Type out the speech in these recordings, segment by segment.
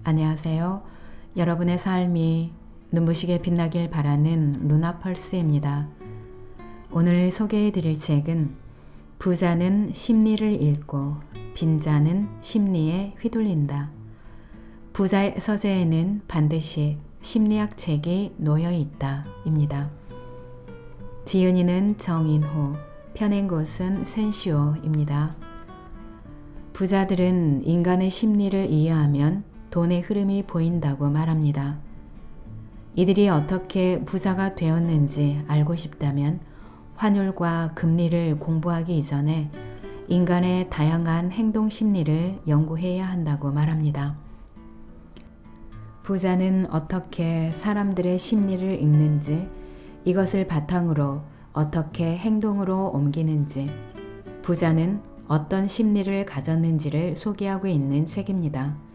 안녕하세요. 여러분의 삶이 눈부시게 빛나길 바라는 루나펄스입니다. 오늘 소개해 드릴 책은 부자는 심리를 읽고 빈자는 심리에 휘둘린다. 부자의 서재에는 반드시 심리학 책이 놓여 있다 입니다. 지은이는 정인호, 펴낸 곳은 센시오입니다. 부자들은 인간의 심리를 이해하면 돈의 흐름이 보인다고 말합니다. 이들이 어떻게 부자가 되었는지 알고 싶다면 환율과 금리를 공부하기 이전에 인간의 다양한 행동 심리를 연구해야 한다고 말합니다. 부자는 어떻게 사람들의 심리를 읽는지, 이것을 바탕으로 어떻게 행동으로 옮기는지, 부자는 어떤 심리를 가졌는지를 소개하고 있는 책입니다.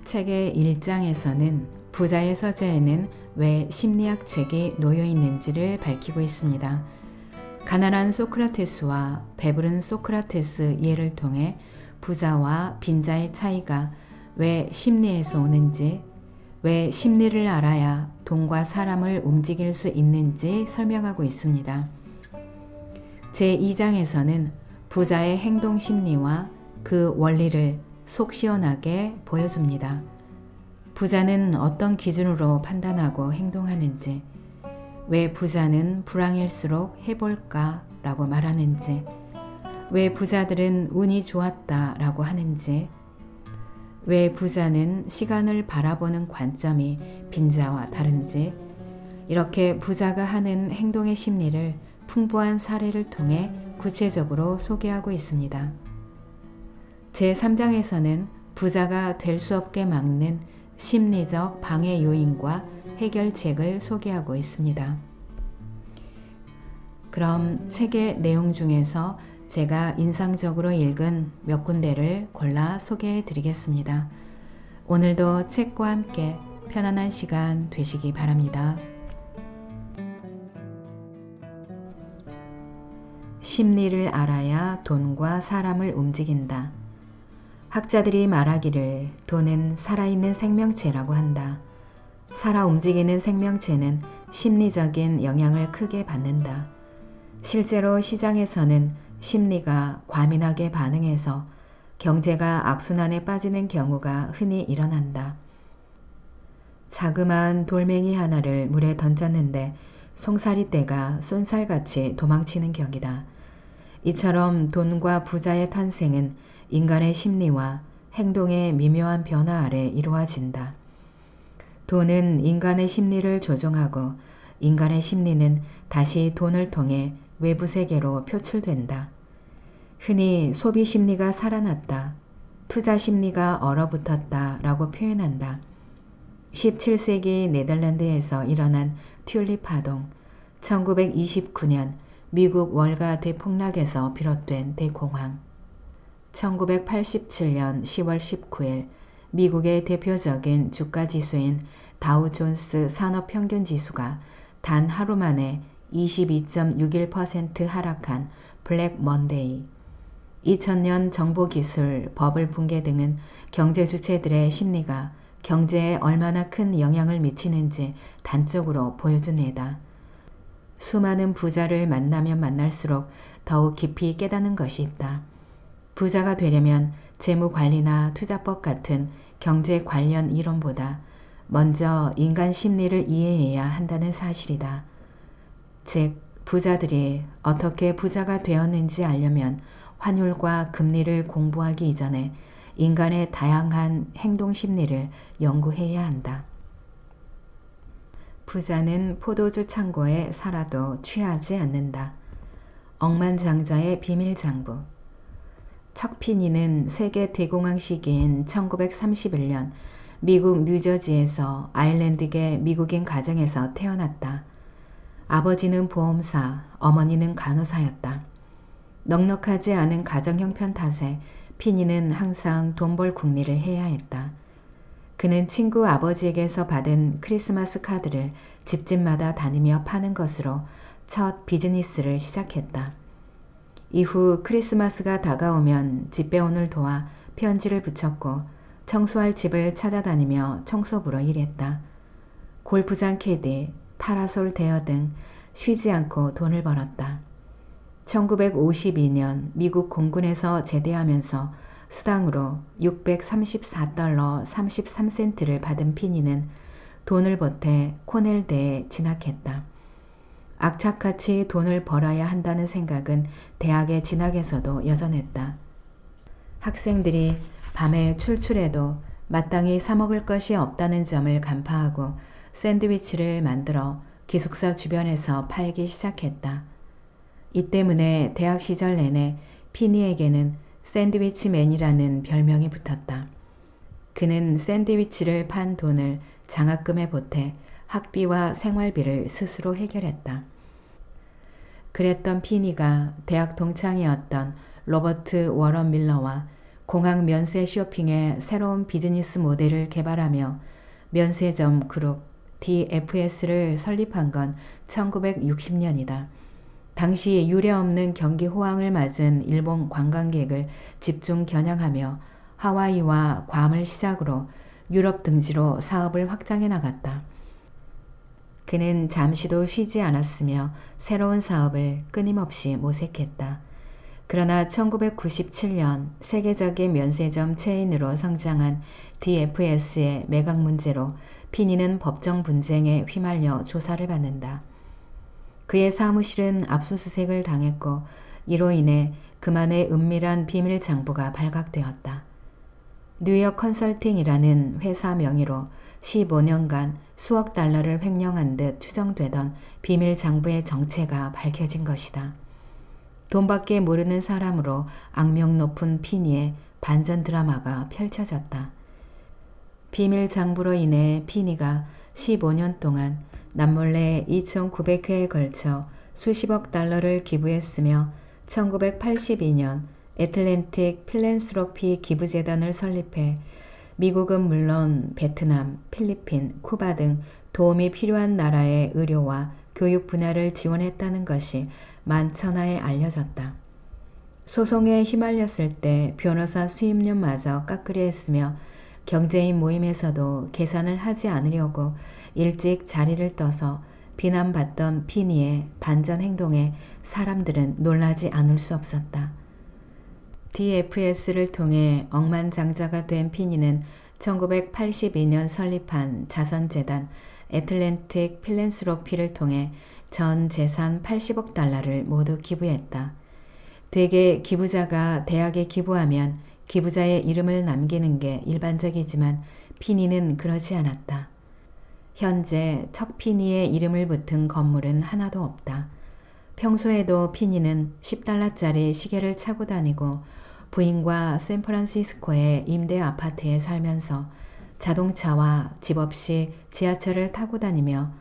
책의 1장에서는 부자의 서재에는 왜 심리학 책이 놓여 있는지를 밝히고 있습니다. 가난한 소크라테스와 배부른 소크라테스 예를 통해 부자와 빈자의 차이가 왜 심리에서 오는지, 왜 심리를 알아야 돈과 사람을 움직일 수 있는지 설명하고 있습니다. 제2장에서는 부자의 행동 심리와 그 원리를 속 시원하게 보여줍니다. 부자는 어떤 기준으로 판단하고 행동하는지, 왜 부자는 불황일수록 해볼까 라고 말하는지, 왜 부자들은 운이 좋았다 라고 하는지, 왜 부자는 시간을 바라보는 관점이 빈자와 다른지, 이렇게 부자가 하는 행동의 심리를 풍부한 사례를 통해 구체적으로 소개하고 있습니다. 제3장에서는 부자가 될 수 없게 막는 심리적 방해 요인과 해결책을 소개하고 있습니다. 그럼 책의 내용 중에서 제가 인상적으로 읽은 몇 군데를 골라 소개해 드리겠습니다. 오늘도 책과 함께 편안한 시간 되시기 바랍니다. 심리를 알아야 돈과 사람을 움직인다. 학자들이 말하기를 돈은 살아있는 생명체라고 한다. 살아 움직이는 생명체는 심리적인 영향을 크게 받는다. 실제로 시장에서는 심리가 과민하게 반응해서 경제가 악순환에 빠지는 경우가 흔히 일어난다. 자그마한 돌멩이 하나를 물에 던졌는데 송사리떼가 쏜살같이 도망치는 격이다. 이처럼 돈과 부자의 탄생은 인간의 심리와 행동의 미묘한 변화 아래 이루어진다. 돈은 인간의 심리를 조종하고 인간의 심리는 다시 돈을 통해 외부 세계로 표출된다. 흔히 소비 심리가 살아났다, 투자 심리가 얼어붙었다 라고 표현한다. 17세기 네덜란드에서 일어난 튤립 파동, 1929년 미국 월가 대폭락에서 비롯된 대공황, 1987년 10월 19일 미국의 대표적인 주가지수인 다우존스 산업평균지수가 단 하루 만에 22.61% 하락한 블랙 먼데이, 2000년 정보기술 버블 붕괴 등은 경제 주체들의 심리가 경제에 얼마나 큰 영향을 미치는지 단적으로 보여준 예다. 수많은 부자를 만나면 만날수록 더욱 깊이 깨닫는 것이 있다. 부자가 되려면 재무관리나 투자법 같은 경제 관련 이론보다 먼저 인간 심리를 이해해야 한다는 사실이다. 즉, 부자들이 어떻게 부자가 되었는지 알려면 환율과 금리를 공부하기 이전에 인간의 다양한 행동 심리를 연구해야 한다. 부자는 포도주 창고에 살아도 취하지 않는다. 억만장자의 비밀장부. 척피니는 세계 대공황 시기인 1931년 미국 뉴저지에서 아일랜드계 미국인 가정에서 태어났다. 아버지는 보험사, 어머니는 간호사였다. 넉넉하지 않은 가정 형편 탓에 피니는 항상 돈 벌 궁리를 해야 했다. 그는 친구 아버지에게서 받은 크리스마스 카드를 집집마다 다니며 파는 것으로 첫 비즈니스를 시작했다. 이후 크리스마스가 다가오면 집배원을 도와 편지를 붙였고 청소할 집을 찾아다니며 청소부로 일했다. 골프장 캐디, 파라솔 대여 등 쉬지 않고 돈을 벌었다. 1952년 미국 공군에서 제대하면서 수당으로 $634 33센트를 받은 피니는 돈을 보태 코넬대에 진학했다. 악착같이 돈을 벌어야 한다는 생각은 대학의 진학에서도 여전했다. 학생들이 밤에 출출해도 마땅히 사 먹을 것이 없다는 점을 간파하고 샌드위치를 만들어 기숙사 주변에서 팔기 시작했다. 이 때문에 대학 시절 내내 피니에게는 샌드위치맨이라는 별명이 붙었다. 그는 샌드위치를 판 돈을 장학금에 보태 학비와 생활비를 스스로 해결했다. 그랬던 피니가 대학 동창이었던 로버트 워런 밀러와 공항 면세 쇼핑의 새로운 비즈니스 모델을 개발하며 면세점 그룹 DFS를 설립한 건 1960년이다. 당시 유례없는 경기 호황을 맞은 일본 관광객을 집중 겨냥하며 하와이와 괌을 시작으로 유럽 등지로 사업을 확장해 나갔다. 그는 잠시도 쉬지 않았으며 새로운 사업을 끊임없이 모색했다. 그러나 1997년 세계적인 면세점 체인으로 성장한 DFS의 매각 문제로 피니는 법정 분쟁에 휘말려 조사를 받는다. 그의 사무실은 압수수색을 당했고 이로 인해 그만의 은밀한 비밀 장부가 발각되었다. 뉴욕 컨설팅이라는 회사 명의로 15년간 수억 달러를 횡령한 듯 추정되던 비밀 장부의 정체가 밝혀진 것이다. 돈밖에 모르는 사람으로 악명 높은 피니의 반전 드라마가 펼쳐졌다. 비밀 장부로 인해 피니가 15년 동안 남몰래 2,900회에 걸쳐 수십억 달러를 기부했으며 1982년 애틀랜틱 필랜스로피 기부재단을 설립해 미국은 물론 베트남, 필리핀, 쿠바 등 도움이 필요한 나라의 의료와 교육 분야를 지원했다는 것이 만천하에 알려졌다. 소송에 휘말렸을 때 변호사 수임료마저 깎으려 했으며 경제인 모임에서도 계산을 하지 않으려고 일찍 자리를 떠서 비난받던 피니의 반전 행동에 사람들은 놀라지 않을 수 없었다. DFS를 통해 억만장자가 된 피니는 1982년 설립한 자선재단 애틀랜틱 필랜스로피를 통해 전 재산 80억 달러를 모두 기부했다. 대개 기부자가 대학에 기부하면 기부자의 이름을 남기는 게 일반적이지만 피니는 그러지 않았다. 현재 척 피니의 이름을 붙은 건물은 하나도 없다. 평소에도 피니는 10달러짜리 시계를 차고 다니고 부인과 샌프란시스코의 임대 아파트에 살면서 자동차와 집 없이 지하철을 타고 다니며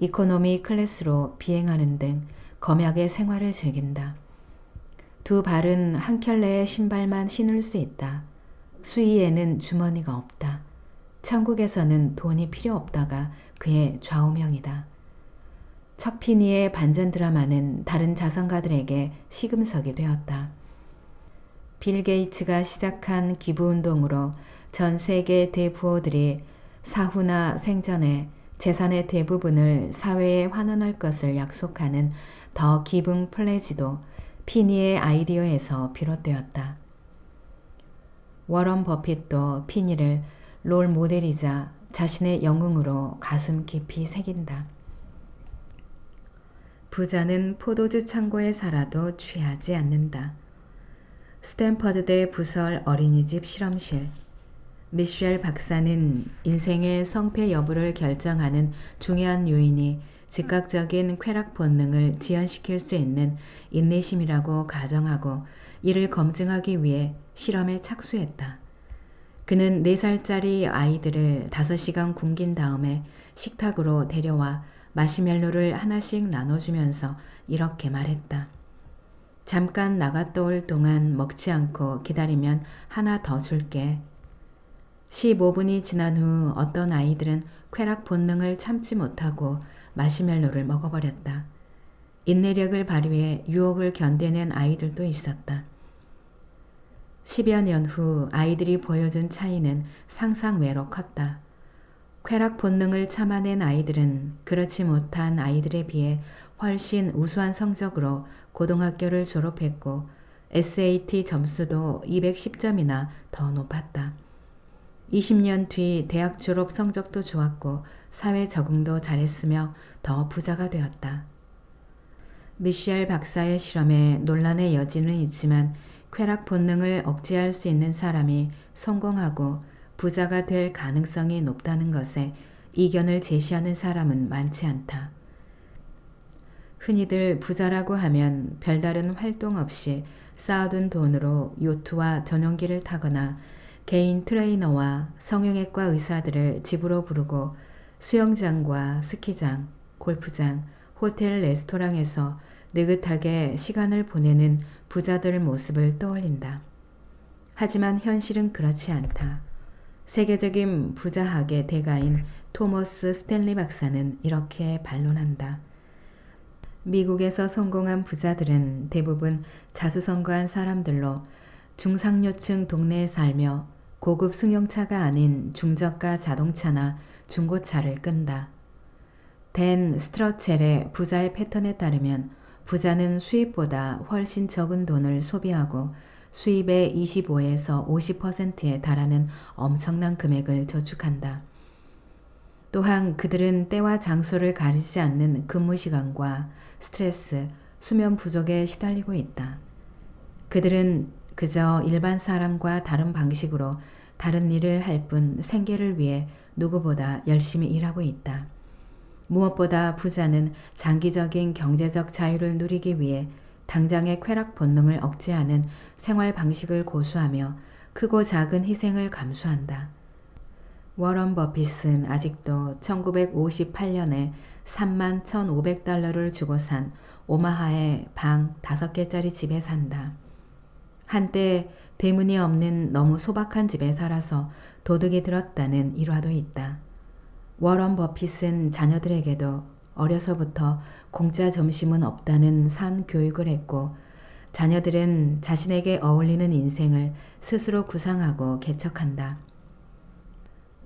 이코노미 클래스로 비행하는 등 검약의 생활을 즐긴다. 두 발은 한 켤레의 신발만 신을 수 있다. 수의에는 주머니가 없다. 천국에서는 돈이 필요 없다가 그의 좌우명이다. 척피니의 반전 드라마는 다른 자선가들에게 시금석이 되었다. 빌 게이츠가 시작한 기부운동으로 전 세계 대부호들이 사후나 생전에 재산의 대부분을 사회에 환원할 것을 약속하는 더 기붕 플래지도 피니의 아이디어에서 비롯되었다. 워런 버핏도 피니를 롤 모델이자 자신의 영웅으로 가슴 깊이 새긴다. 부자는 포도주 창고에 살아도 취하지 않는다. 스탠퍼드대 부설 어린이집 실험실. 미셸 박사는 인생의 성패 여부를 결정하는 중요한 요인이 즉각적인 쾌락 본능을 지연시킬 수 있는 인내심이라고 가정하고 이를 검증하기 위해 실험에 착수했다. 그는 4살짜리 아이들을 5시간 굶긴 다음에 식탁으로 데려와 마시멜로를 하나씩 나눠주면서 이렇게 말했다. 잠깐 나갔다 올 동안 먹지 않고 기다리면 하나 더 줄게. 15분이 지난 후 어떤 아이들은 쾌락 본능을 참지 못하고 마시멜로를 먹어버렸다. 인내력을 발휘해 유혹을 견뎌낸 아이들도 있었다. 10여 년 후 아이들이 보여준 차이는 상상 외로 컸다. 쾌락 본능을 참아낸 아이들은 그렇지 못한 아이들에 비해 훨씬 우수한 성적으로 고등학교를 졸업했고 SAT 점수도 210점이나 더 높았다. 20년 뒤 대학 졸업 성적도 좋았고 사회 적응도 잘했으며 더 부자가 되었다. 미셸 박사의 실험에 논란의 여지는 있지만 쾌락 본능을 억제할 수 있는 사람이 성공하고 부자가 될 가능성이 높다는 것에 이견을 제시하는 사람은 많지 않다. 흔히들 부자라고 하면 별다른 활동 없이 쌓아둔 돈으로 요트와 전용기를 타거나 개인 트레이너와 성형외과 의사들을 집으로 부르고 수영장과 스키장, 골프장, 호텔 레스토랑에서 느긋하게 시간을 보내는 부자들 모습을 떠올린다. 하지만 현실은 그렇지 않다. 세계적인 부자학의 대가인 토머스 스탠리 박사는 이렇게 반론한다. 미국에서 성공한 부자들은 대부분 자수성가한 사람들로 중상류층 동네에 살며 고급 승용차가 아닌 중저가 자동차나 중고차를 끈다. 댄 스트러첼의 부자의 패턴에 따르면 부자는 수입보다 훨씬 적은 돈을 소비하고 수입의 25에서 50%에 달하는 엄청난 금액을 저축한다. 또한 그들은 때와 장소를 가리지 않는 근무 시간과 스트레스, 수면 부족에 시달리고 있다. 그들은 그저 일반 사람과 다른 방식으로 다른 일을 할 뿐 생계를 위해 누구보다 열심히 일하고 있다. 무엇보다 부자는 장기적인 경제적 자유를 누리기 위해 당장의 쾌락 본능을 억제하는 생활 방식을 고수하며 크고 작은 희생을 감수한다. 워런 버핏은 아직도 1958년에 31,500달러를 주고 산 오마하의 방 5개짜리 집에 산다. 한때 대문이 없는 너무 소박한 집에 살아서 도둑이 들었다는 일화도 있다. 워런 버핏은 자녀들에게도 어려서부터 공짜 점심은 없다는 산 교육을 했고 자녀들은 자신에게 어울리는 인생을 스스로 구상하고 개척한다.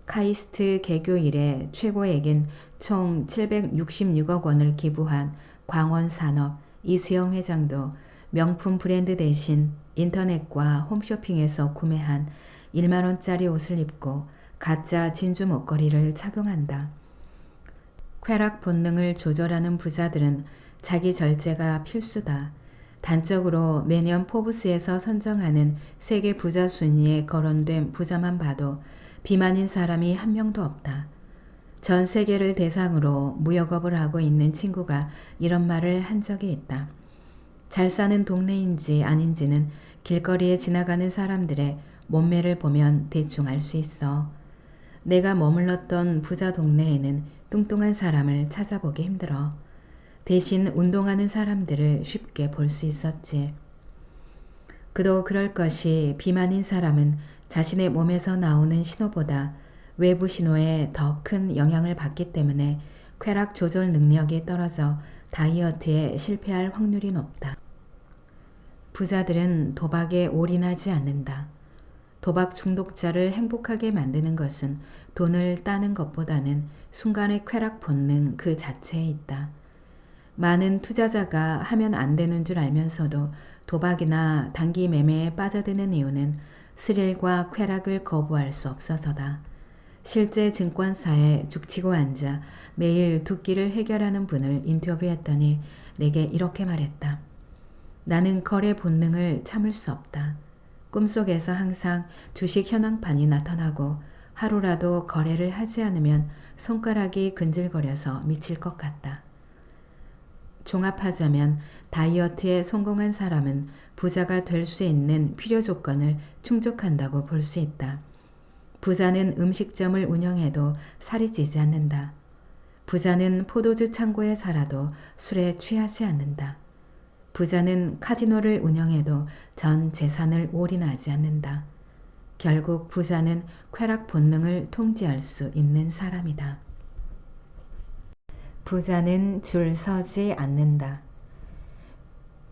카이스트 개교 이래 최고액인 총 766억 원을 기부한 광원산업 이수영 회장도 명품 브랜드 대신 인터넷과 홈쇼핑에서 구매한 1만 원짜리 옷을 입고 가짜 진주 목걸이를 착용한다. 쾌락 본능을 조절하는 부자들은 자기 절제가 필수다. 단적으로 매년 포브스에서 선정하는 세계 부자 순위에 거론된 부자만 봐도 비만인 사람이 한 명도 없다. 전 세계를 대상으로 무역업을 하고 있는 친구가 이런 말을 한 적이 있다. 잘 사는 동네인지 아닌지는 길거리에 지나가는 사람들의 몸매를 보면 대충 알 수 있어. 내가 머물렀던 부자 동네에는 뚱뚱한 사람을 찾아보기 힘들어. 대신 운동하는 사람들을 쉽게 볼 수 있었지. 그도 그럴 것이 비만인 사람은 자신의 몸에서 나오는 신호보다 외부 신호에 더 큰 영향을 받기 때문에 쾌락 조절 능력이 떨어져 다이어트에 실패할 확률이 높다. 부자들은 도박에 올인하지 않는다. 도박 중독자를 행복하게 만드는 것은 돈을 따는 것보다는 순간의 쾌락 본능 그 자체에 있다. 많은 투자자가 하면 안 되는 줄 알면서도 도박이나 단기 매매에 빠져드는 이유는 스릴과 쾌락을 거부할 수 없어서다. 실제 증권사에 죽치고 앉아 매일 두 끼를 해결하는 분을 인터뷰했더니 내게 이렇게 말했다. 나는 거래 본능을 참을 수 없다. 꿈속에서 항상 주식 현황판이 나타나고 하루라도 거래를 하지 않으면 손가락이 근질거려서 미칠 것 같다. 종합하자면 다이어트에 성공한 사람은 부자가 될 수 있는 필요 조건을 충족한다고 볼 수 있다. 부자는 음식점을 운영해도 살이 찌지 않는다. 부자는 포도주 창고에 살아도 술에 취하지 않는다. 부자는 카지노를 운영해도 전 재산을 올인하지 않는다. 결국 부자는 쾌락 본능을 통제할 수 있는 사람이다. 부자는 줄 서지 않는다.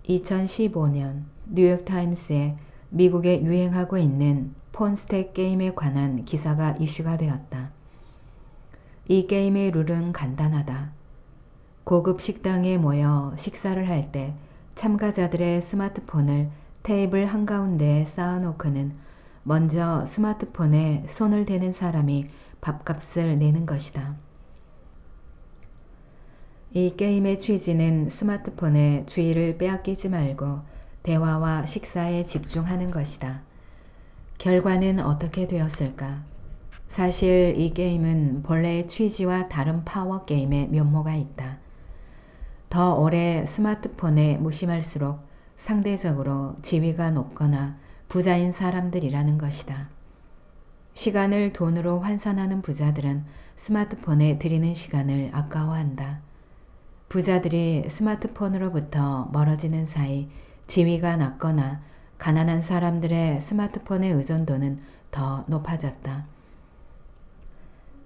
2015년 뉴욕타임스에 미국에 유행하고 있는 폰스택 게임에 관한 기사가 이슈가 되었다. 이 게임의 룰은 간단하다. 고급 식당에 모여 식사를 할 때 참가자들의 스마트폰을 테이블 한가운데에 쌓아놓고는 먼저 스마트폰에 손을 대는 사람이 밥값을 내는 것이다. 이 게임의 취지는 스마트폰에 주의를 빼앗기지 말고 대화와 식사에 집중하는 것이다. 결과는 어떻게 되었을까? 사실 이 게임은 본래의 취지와 다른 파워 게임의 면모가 있다. 더 오래 스마트폰에 무심할수록 상대적으로 지위가 높거나 부자인 사람들이라는 것이다. 시간을 돈으로 환산하는 부자들은 스마트폰에 들이는 시간을 아까워한다. 부자들이 스마트폰으로부터 멀어지는 사이 지위가 낮거나 가난한 사람들의 스마트폰의 의존도는 더 높아졌다.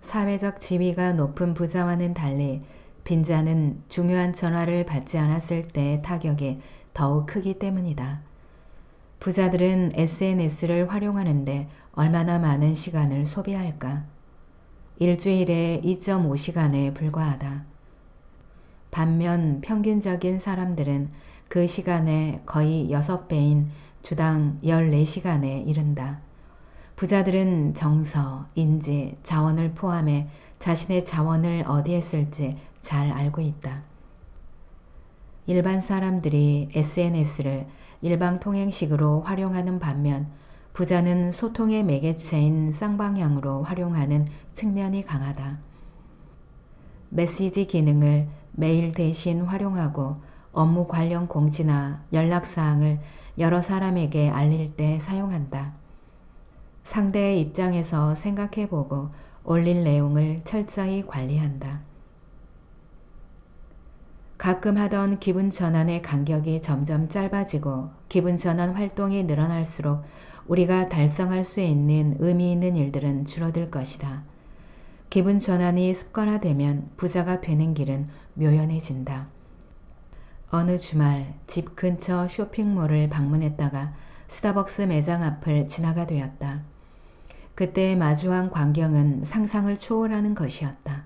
사회적 지위가 높은 부자와는 달리 빈자는 중요한 전화를 받지 않았을 때의 타격이 더욱 크기 때문이다. 부자들은 SNS를 활용하는데 얼마나 많은 시간을 소비할까? 일주일에 2.5시간에 불과하다. 반면 평균적인 사람들은 그 시간에 거의 6배인 주당 14시간에 이른다. 부자들은 정서, 인지, 자원을 포함해 자신의 자원을 어디에 쓸지 잘 알고 있다. 일반 사람들이 SNS를 일방통행식으로 활용하는 반면 부자는 소통의 매개체인 쌍방향으로 활용하는 측면이 강하다. 메시지 기능을 메일 대신 활용하고 업무 관련 공지나 연락사항을 여러 사람에게 알릴 때 사용한다. 상대의 입장에서 생각해보고 올릴 내용을 철저히 관리한다. 가끔 하던 기분 전환의 간격이 점점 짧아지고 기분 전환 활동이 늘어날수록 우리가 달성할 수 있는 의미 있는 일들은 줄어들 것이다. 기분 전환이 습관화되면 부자가 되는 길은 묘연해진다. 어느 주말 집 근처 쇼핑몰을 방문했다가 스타벅스 매장 앞을 지나가 되었다. 그때 마주한 광경은 상상을 초월하는 것이었다.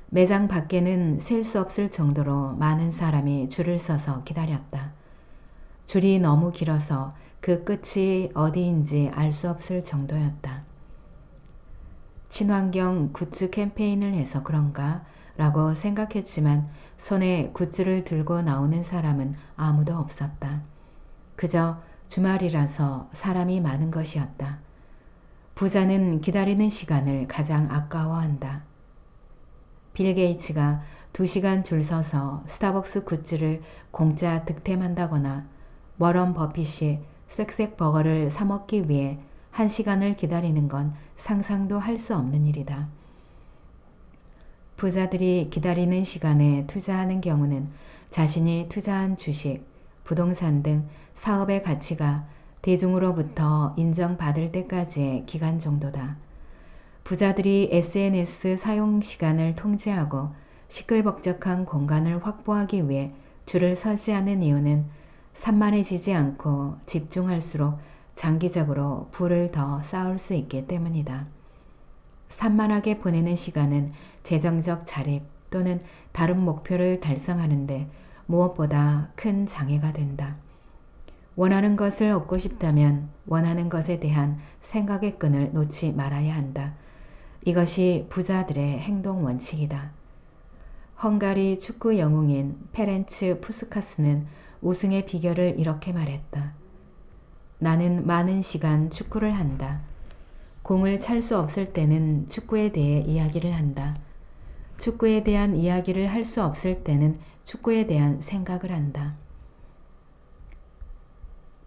매장 밖에는 셀 수 없을 정도로 많은 사람이 줄을 서서 기다렸다. 줄이 너무 길어서 그 끝이 어디인지 알 수 없을 정도였다. 친환경 굿즈 캠페인을 해서 그런가? 라고 생각했지만 손에 굿즈를 들고 나오는 사람은 아무도 없었다. 그저 주말이라서 사람이 많은 것이었다. 부자는 기다리는 시간을 가장 아까워한다. 빌 게이츠가 2시간 줄 서서 스타벅스 굿즈를 공짜 득템한다거나 워런 버핏이 쏵쏵 버거를 사 먹기 위해 1시간을 기다리는 건 상상도 할 수 없는 일이다. 부자들이 기다리는 시간에 투자하는 경우는 자신이 투자한 주식, 부동산 등 사업의 가치가 대중으로부터 인정받을 때까지의 기간 정도다. 부자들이 SNS 사용 시간을 통제하고 시끌벅적한 공간을 확보하기 위해 줄을 서지 않는 이유는 산만해지지 않고 집중할수록 장기적으로 부를 더 쌓을 수 있기 때문이다. 산만하게 보내는 시간은 재정적 자립 또는 다른 목표를 달성하는데 무엇보다 큰 장애가 된다. 원하는 것을 얻고 싶다면 원하는 것에 대한 생각의 끈을 놓지 말아야 한다. 이것이 부자들의 행동 원칙이다. 헝가리 축구 영웅인 페렌츠 푸스카스는 우승의 비결을 이렇게 말했다. 나는 많은 시간 축구를 한다. 공을 찰 수 없을 때는 축구에 대해 이야기를 한다. 축구에 대한 이야기를 할 수 없을 때는 축구에 대한 생각을 한다.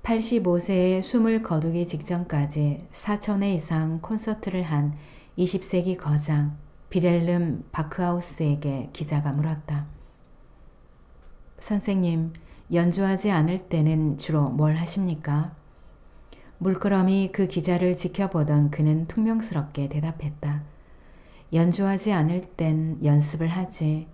85세에 숨을 거두기 직전까지 4,000회 이상 콘서트를 한 20세기 거장 비렐름 바크하우스에게 기자가 물었다. 선생님, 연주하지 않을 때는 주로 뭘 하십니까? 물끄러미 그 기자를 지켜보던 그는 퉁명스럽게 대답했다. 연주하지 않을 땐 연습을 하지.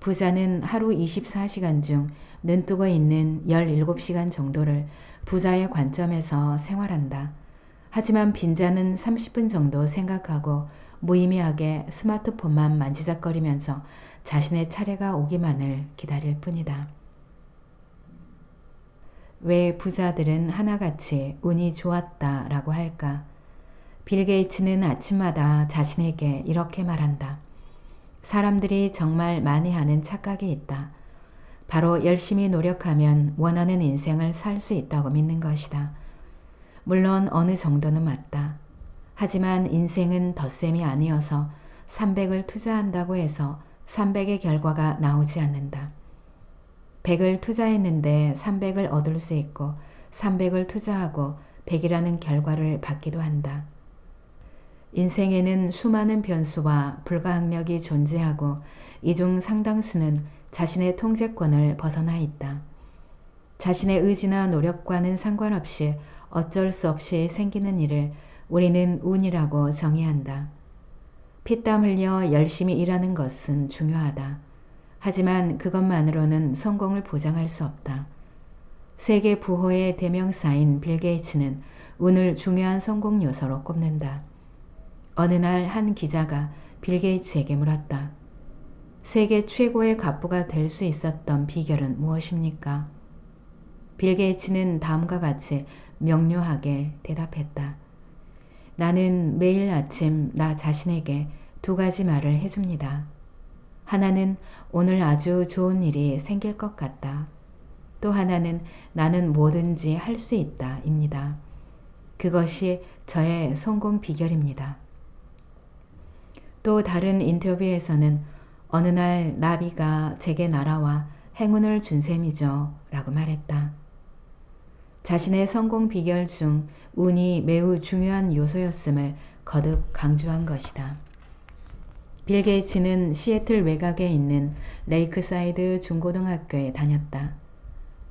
부자는 하루 24시간 중 눈뜨고 있는 17시간 정도를 부자의 관점에서 생활한다. 하지만 빈자는 30분 정도 생각하고 무의미하게 스마트폰만 만지작거리면서 자신의 차례가 오기만을 기다릴 뿐이다. 왜 부자들은 하나같이 운이 좋았다라고 할까? 빌 게이츠는 아침마다 자신에게 이렇게 말한다. 사람들이 정말 많이 하는 착각이 있다. 바로 열심히 노력하면 원하는 인생을 살 수 있다고 믿는 것이다. 물론 어느 정도는 맞다. 하지만 인생은 덧셈이 아니어서 300을 투자한다고 해서 300의 결과가 나오지 않는다. 100을 투자했는데 300을 얻을 수 있고 300을 투자하고 100이라는 결과를 받기도 한다. 인생에는 수많은 변수와 불가항력이 존재하고 이 중 상당수는 자신의 통제권을 벗어나 있다. 자신의 의지나 노력과는 상관없이 어쩔 수 없이 생기는 일을 우리는 운이라고 정의한다. 피땀 흘려 열심히 일하는 것은 중요하다. 하지만 그것만으로는 성공을 보장할 수 없다. 세계 부호의 대명사인 빌 게이츠는 운을 중요한 성공 요소로 꼽는다. 어느 날 한 기자가 빌 게이츠에게 물었다. 세계 최고의 갑부가 될 수 있었던 비결은 무엇입니까? 빌 게이츠는 다음과 같이 명료하게 대답했다. 나는 매일 아침 나 자신에게 2가지 말을 해줍니다. 하나는 오늘 아주 좋은 일이 생길 것 같다. 또 하나는 나는 뭐든지 할 수 있다 입니다. 그것이 저의 성공 비결입니다. 또 다른 인터뷰에서는 어느 날 나비가 제게 날아와 행운을 준 셈이죠 라고 말했다. 자신의 성공 비결 중 운이 매우 중요한 요소였음을 거듭 강조한 것이다. 빌 게이츠는 시애틀 외곽에 있는 레이크사이드 중고등학교에 다녔다.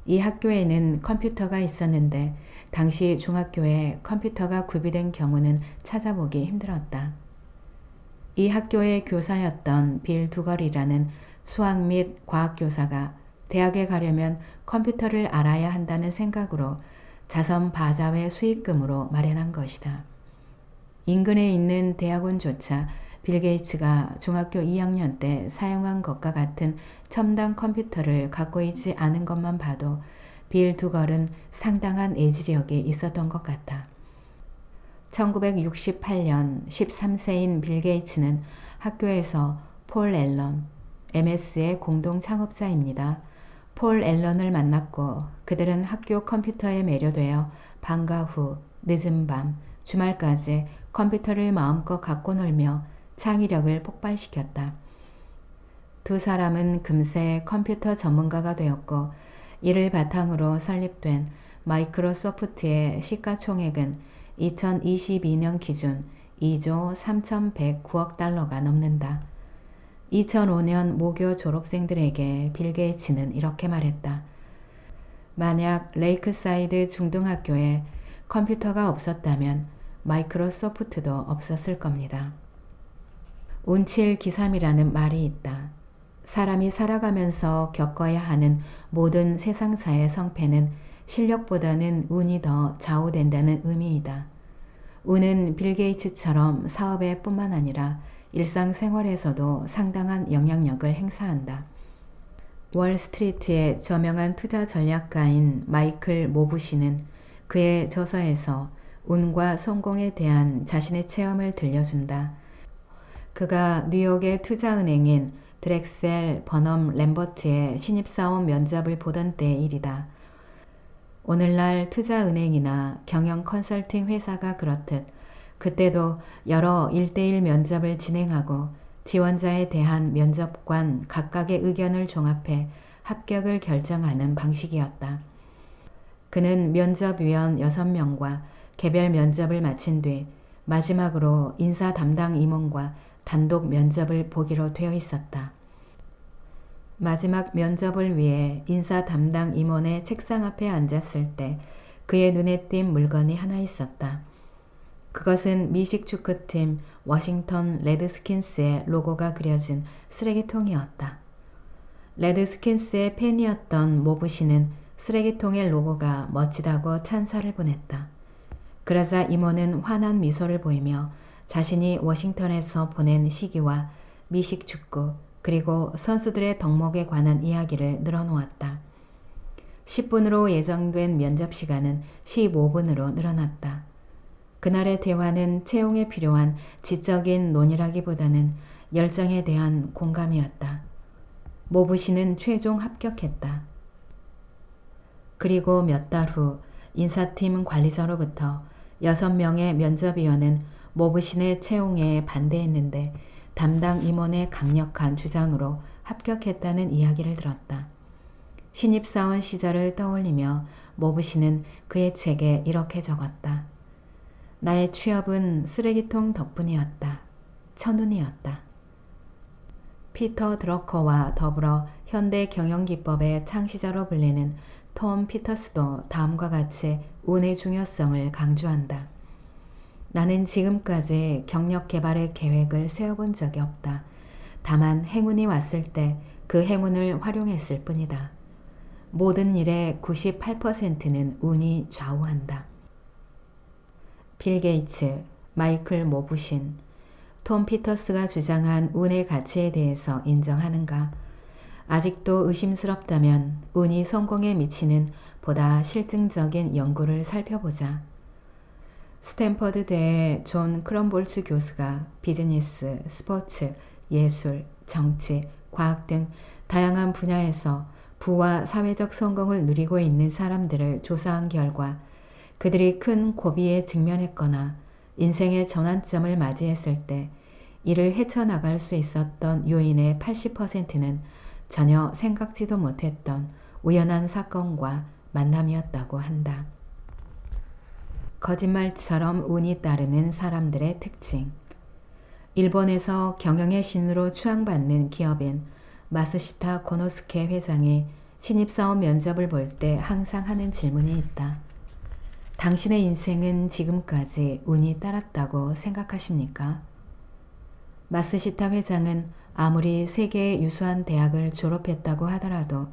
이 학교에는 컴퓨터가 있었는데 당시 중학교에 컴퓨터가 구비된 경우는 찾아보기 힘들었다. 이 학교의 교사였던 빌 두걸이라는 수학 및 과학 교사가 대학에 가려면 컴퓨터를 알아야 한다는 생각으로 자선 바자회 수익금으로 마련한 것이다. 인근에 있는 대학원조차 빌 게이츠가 중학교 2학년 때 사용한 것과 같은 첨단 컴퓨터를 갖고 있지 않은 것만 봐도 빌 두걸은 상당한 애지력이 있었던 것 같다. 1968년 13세인 빌 게이츠는 학교에서 폴 앨런, MS의 공동 창업자입니다. 폴 앨런을 만났고 그들은 학교 컴퓨터에 매료되어 방과 후, 늦은 밤, 주말까지 컴퓨터를 마음껏 갖고 놀며 창의력을 폭발시켰다. 두 사람은 금세 컴퓨터 전문가가 되었고 이를 바탕으로 설립된 마이크로소프트의 시가총액은 2022년 기준 2조 3,109억 달러가 넘는다. 2005년 모교 졸업생들에게 빌 게이츠는 이렇게 말했다. 만약 레이크사이드 중등학교에 컴퓨터가 없었다면 마이크로소프트도 없었을 겁니다. 운칠기삼이라는 말이 있다. 사람이 살아가면서 겪어야 하는 모든 세상사의 성패는 실력보다는 운이 더 좌우된다는 의미이다. 운은 빌 게이츠처럼 사업에 뿐만 아니라 일상생활에서도 상당한 영향력을 행사한다. 월스트리트의 저명한 투자 전략가인 마이클 모부시는 그의 저서에서 운과 성공에 대한 자신의 체험을 들려준다. 그가 뉴욕의 투자은행인 드렉셀 버넘 램버트의 신입사원 면접을 보던 때의 일이다. 오늘날 투자은행이나 경영 컨설팅 회사가 그렇듯 그때도 여러 1:1 면접을 진행하고 지원자에 대한 면접관 각각의 의견을 종합해 합격을 결정하는 방식이었다. 그는 면접위원 6명과 개별 면접을 마친 뒤 마지막으로 인사 담당 임원과 단독 면접을 보기로 되어 있었다. 마지막 면접을 위해 인사 담당 임원의 책상 앞에 앉았을 때 그의 눈에 띈 물건이 하나 있었다. 그것은 미식축구팀 워싱턴 레드스킨스의 로고가 그려진 쓰레기통이었다. 레드스킨스의 팬이었던 모브 씨는 쓰레기통의 로고가 멋지다고 찬사를 보냈다. 그러자 이모는 환한 미소를 보이며 자신이 워싱턴에서 보낸 시기와 미식 축구 그리고 선수들의 덕목에 관한 이야기를 늘어놓았다. 10분으로 예정된 면접 시간은 15분으로 늘어났다. 그날의 대화는 채용에 필요한 지적인 논의라기보다는 열정에 대한 공감이었다. 모브 씨는 최종 합격했다. 그리고 몇 달 후 인사팀 관리자로부터 6명의 면접위원은 모브 씨의 채용에 반대했는데 담당 임원의 강력한 주장으로 합격했다는 이야기를 들었다. 신입사원 시절을 떠올리며 모브 씨는 그의 책에 이렇게 적었다. 나의 취업은 쓰레기통 덕분이었다. 천운이었다. 피터 드러커와 더불어 현대 경영기법의 창시자로 불리는 톰 피터스도 다음과 같이 운의 중요성을 강조한다. 나는 지금까지 경력 개발의 계획을 세워본 적이 없다. 다만 행운이 왔을 때 그 행운을 활용했을 뿐이다. 모든 일의 98%는 운이 좌우한다. 빌 게이츠, 마이클 모브신, 톰 피터스가 주장한 운의 가치에 대해서 인정하는가? 아직도 의심스럽다면 운이 성공에 미치는 보다 실증적인 연구를 살펴보자. 스탠퍼드대의 존 크럼볼츠 교수가 비즈니스, 스포츠, 예술, 정치, 과학 등 다양한 분야에서 부와 사회적 성공을 누리고 있는 사람들을 조사한 결과 그들이 큰 고비에 직면했거나 인생의 전환점을 맞이했을 때 이를 헤쳐나갈 수 있었던 요인의 80%는 전혀 생각지도 못했던 우연한 사건과 만남이었다고 한다. 거짓말처럼 운이 따르는 사람들의 특징. 일본에서 경영의 신으로 추앙받는 기업인 마스시타 고노스케 회장이 신입사원 면접을 볼 때 항상 하는 질문이 있다. 당신의 인생은 지금까지 운이 따랐다고 생각하십니까? 마스시타 회장은 아무리 세계의 유수한 대학을 졸업했다고 하더라도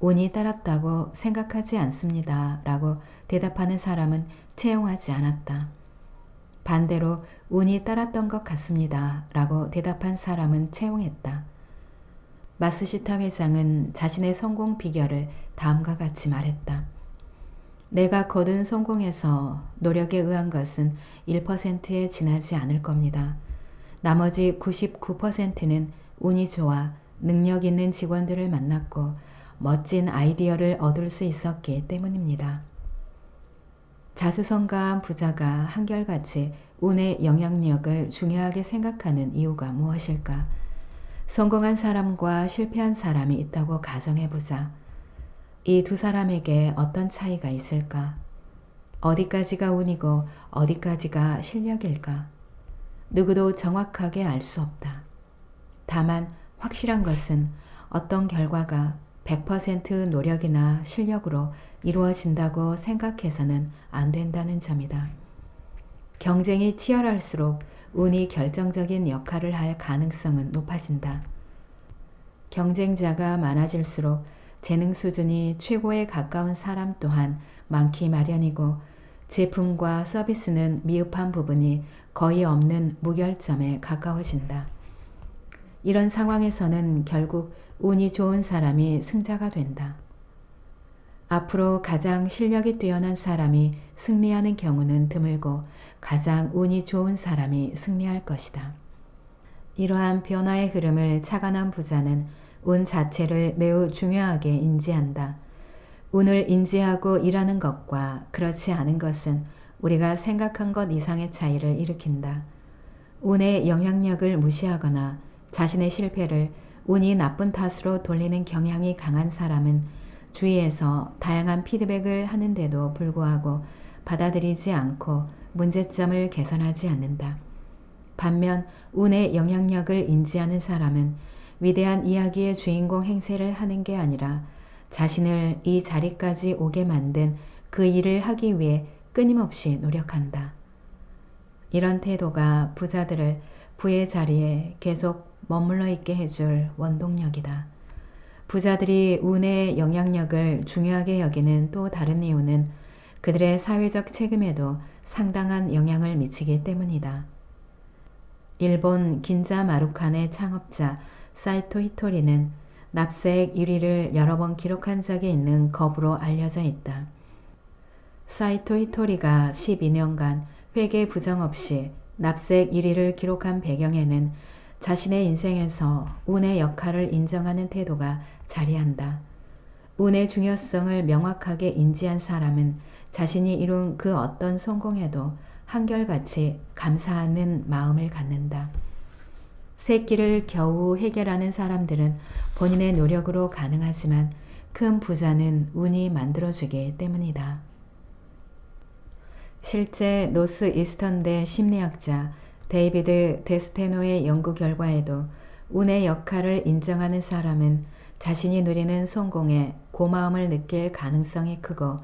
운이 따랐다고 생각하지 않습니다. 라고 대답하는 사람은 채용하지 않았다. 반대로 운이 따랐던 것 같습니다. 라고 대답한 사람은 채용했다. 마스시타 회장은 자신의 성공 비결을 다음과 같이 말했다. 내가 거둔 성공에서 노력에 의한 것은 1%에 지나지 않을 겁니다. 나머지 99%는 운이 좋아 능력 있는 직원들을 만났고 멋진 아이디어를 얻을 수 있었기 때문입니다. 자수성가한 부자가 한결같이 운의 영향력을 중요하게 생각하는 이유가 무엇일까? 성공한 사람과 실패한 사람이 있다고 가정해보자. 이 두 사람에게 어떤 차이가 있을까? 어디까지가 운이고 어디까지가 실력일까? 누구도 정확하게 알 수 없다. 다만 확실한 것은 어떤 결과가 100% 노력이나 실력으로 이루어진다고 생각해서는 안 된다는 점이다. 경쟁이 치열할수록 운이 결정적인 역할을 할 가능성은 높아진다. 경쟁자가 많아질수록 재능 수준이 최고에 가까운 사람 또한 많기 마련이고 제품과 서비스는 미흡한 부분이 거의 없는 무결점에 가까워진다. 이런 상황에서는 결국 운이 좋은 사람이 승자가 된다. 앞으로 가장 실력이 뛰어난 사람이 승리하는 경우는 드물고 가장 운이 좋은 사람이 승리할 것이다. 이러한 변화의 흐름을 착안한 부자는 운 자체를 매우 중요하게 인지한다. 운을 인지하고 일하는 것과 그렇지 않은 것은 우리가 생각한 것 이상의 차이를 일으킨다. 운의 영향력을 무시하거나 자신의 실패를 운이 나쁜 탓으로 돌리는 경향이 강한 사람은 주위에서 다양한 피드백을 하는데도 불구하고 받아들이지 않고 문제점을 개선하지 않는다. 반면 운의 영향력을 인지하는 사람은 위대한 이야기의 주인공 행세를 하는 게 아니라 자신을 이 자리까지 오게 만든 그 일을 하기 위해 끊임없이 노력한다. 이런 태도가 부자들을 부의 자리에 계속 머물러 있게 해줄 원동력이다. 부자들이 운의 영향력을 중요하게 여기는 또 다른 이유는 그들의 사회적 책임에도 상당한 영향을 미치기 때문이다. 일본 긴자 마루칸의 창업자 사이토 히토리는 납세액 1위를 여러 번 기록한 적이 있는 거부로 알려져 있다. 사이토 히토리가 12년간 회계 부정 없이 납세액 1위를 기록한 배경에는 자신의 인생에서 운의 역할을 인정하는 태도가 자리한다. 운의 중요성을 명확하게 인지한 사람은 자신이 이룬 그 어떤 성공에도 한결같이 감사하는 마음을 갖는다. 새끼를 겨우 해결하는 사람들은 본인의 노력으로 가능하지만 큰 부자는 운이 만들어주기 때문이다. 실제 노스 이스턴대 심리학자 데이비드 데스테노의 연구 결과에도 운의 역할을 인정하는 사람은 자신이 누리는 성공에 고마움을 느낄 가능성이 크고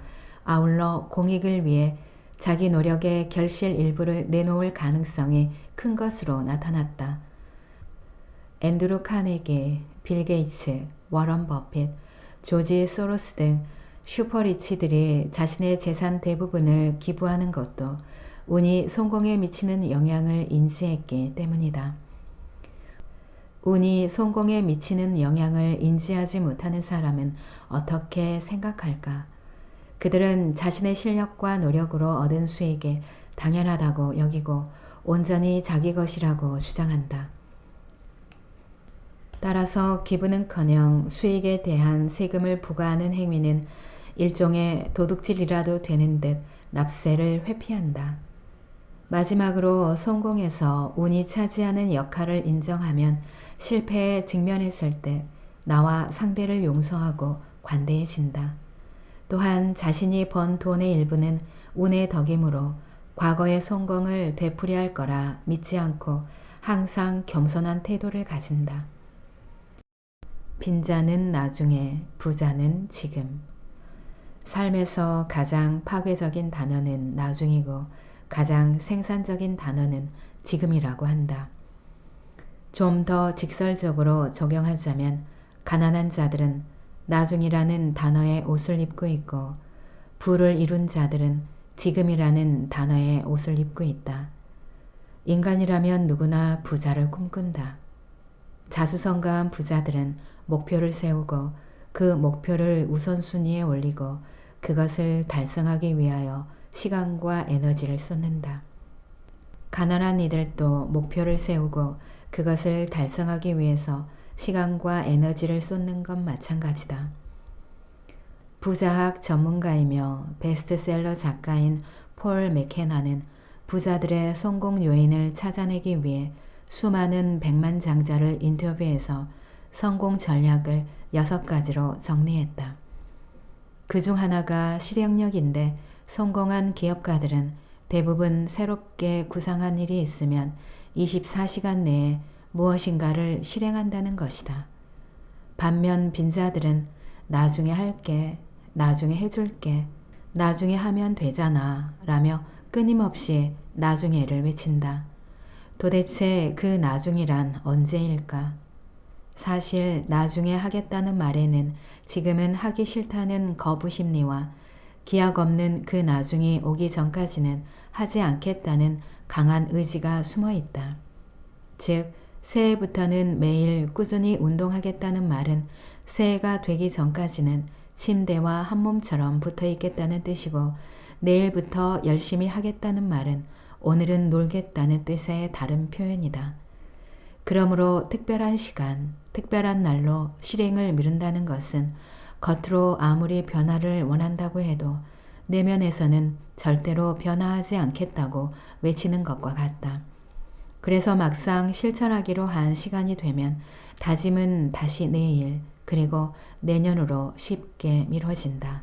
아울러 공익을 위해 자기 노력의 결실 일부를 내놓을 가능성이 큰 것으로 나타났다. 앤드루 카네기, 빌 게이츠, 워런 버핏, 조지 소로스 등 슈퍼리치들이 자신의 재산 대부분을 기부하는 것도 운이 성공에 미치는 영향을 인지했기 때문이다. 운이 성공에 미치는 영향을 인지하지 못하는 사람은 어떻게 생각할까? 그들은 자신의 실력과 노력으로 얻은 수익이 당연하다고 여기고 온전히 자기 것이라고 주장한다. 따라서 기부는커녕 수익에 대한 세금을 부과하는 행위는 일종의 도둑질이라도 되는 듯 납세를 회피한다. 마지막으로 성공에서 운이 차지하는 역할을 인정하면 실패에 직면했을 때 나와 상대를 용서하고 관대해진다. 또한 자신이 번 돈의 일부는 운의 덕이므로 과거의 성공을 되풀이할 거라 믿지 않고 항상 겸손한 태도를 가진다. 빈자는 나중에, 부자는 지금. 삶에서 가장 파괴적인 단어는 나중이고 가장 생산적인 단어는 지금이라고 한다. 좀 더 직설적으로 적용하자면 가난한 자들은 나중이라는 단어의 옷을 입고 있고 부를 이룬 자들은 지금이라는 단어의 옷을 입고 있다. 인간이라면 누구나 부자를 꿈꾼다. 자수성가한 부자들은 목표를 세우고 그 목표를 우선순위에 올리고 그것을 달성하기 위하여 시간과 에너지를 쏟는다. 가난한 이들도 목표를 세우고 그것을 달성하기 위해서 시간과 에너지를 쏟는 건 마찬가지다. 부자학 전문가이며 베스트셀러 작가인 폴 맥케나는 부자들의 성공 요인을 찾아내기 위해 수많은 백만장자를 인터뷰해서 성공 전략을 6가지로 정리했다. 그중 하나가 실행력인데 성공한 기업가들은 대부분 새롭게 구상한 일이 있으면 24시간 내에 무엇인가를 실행한다는 것이다. 반면 빈자들은 나중에 할게, 나중에 해줄게, 나중에 하면 되잖아 라며 끊임없이 나중에를 외친다. 도대체 그 나중이란 언제일까? 사실 나중에 하겠다는 말에는 지금은 하기 싫다는 거부 심리와 기약 없는 그 나중이 오기 전까지는 하지 않겠다는 강한 의지가 숨어 있다. 즉, 새해부터는 매일 꾸준히 운동하겠다는 말은 새해가 되기 전까지는 침대와 한 몸처럼 붙어 있겠다는 뜻이고 내일부터 열심히 하겠다는 말은 오늘은 놀겠다는 뜻의 다른 표현이다. 그러므로 특별한 시간, 특별한 날로 실행을 미룬다는 것은 겉으로 아무리 변화를 원한다고 해도 내면에서는 절대로 변화하지 않겠다고 외치는 것과 같다. 그래서 막상 실천하기로 한 시간이 되면 다짐은 다시 내일 그리고 내년으로 쉽게 미뤄진다.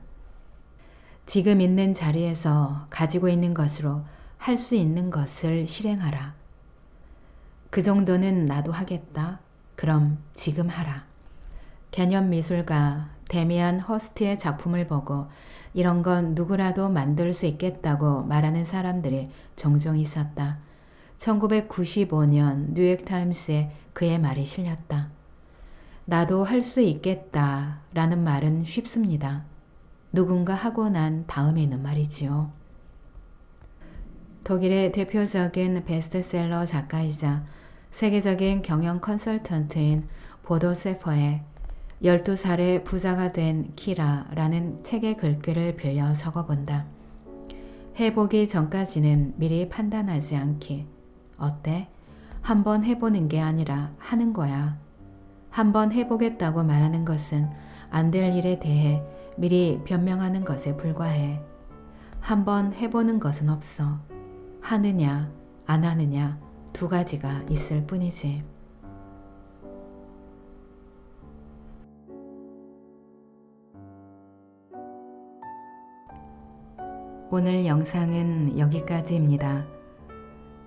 지금 있는 자리에서 가지고 있는 것으로 할 수 있는 것을 실행하라. 그 정도는 나도 하겠다. 그럼 지금 하라. 개념 미술가 데미안 허스트의 작품을 보고 이런 건 누구라도 만들 수 있겠다고 말하는 사람들이 종종 있었다. 1995년 뉴욕타임스에 그의 말이 실렸다. 나도 할 수 있겠다 라는 말은 쉽습니다. 누군가 하고 난 다음에는 말이지요. 독일의 대표적인 베스트셀러 작가이자 세계적인 경영 컨설턴트인 보도 세퍼의 12살에 부자가 된 키라라는 책의 글귀를 빌려 적어본다. 해보기 전까지는 미리 판단하지 않기. 어때? 한번 해보는 게 아니라 하는 거야. 한번 해보겠다고 말하는 것은 안 될 일에 대해 미리 변명하는 것에 불과해. 한번 해보는 것은 없어. 하느냐, 안 하느냐 두 가지가 있을 뿐이지. 오늘 영상은 여기까지입니다.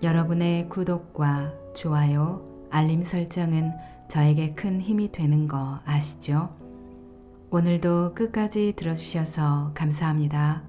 여러분의 구독과 좋아요, 알림 설정은 저에게 큰 힘이 되는 거 아시죠? 오늘도 끝까지 들어주셔서 감사합니다.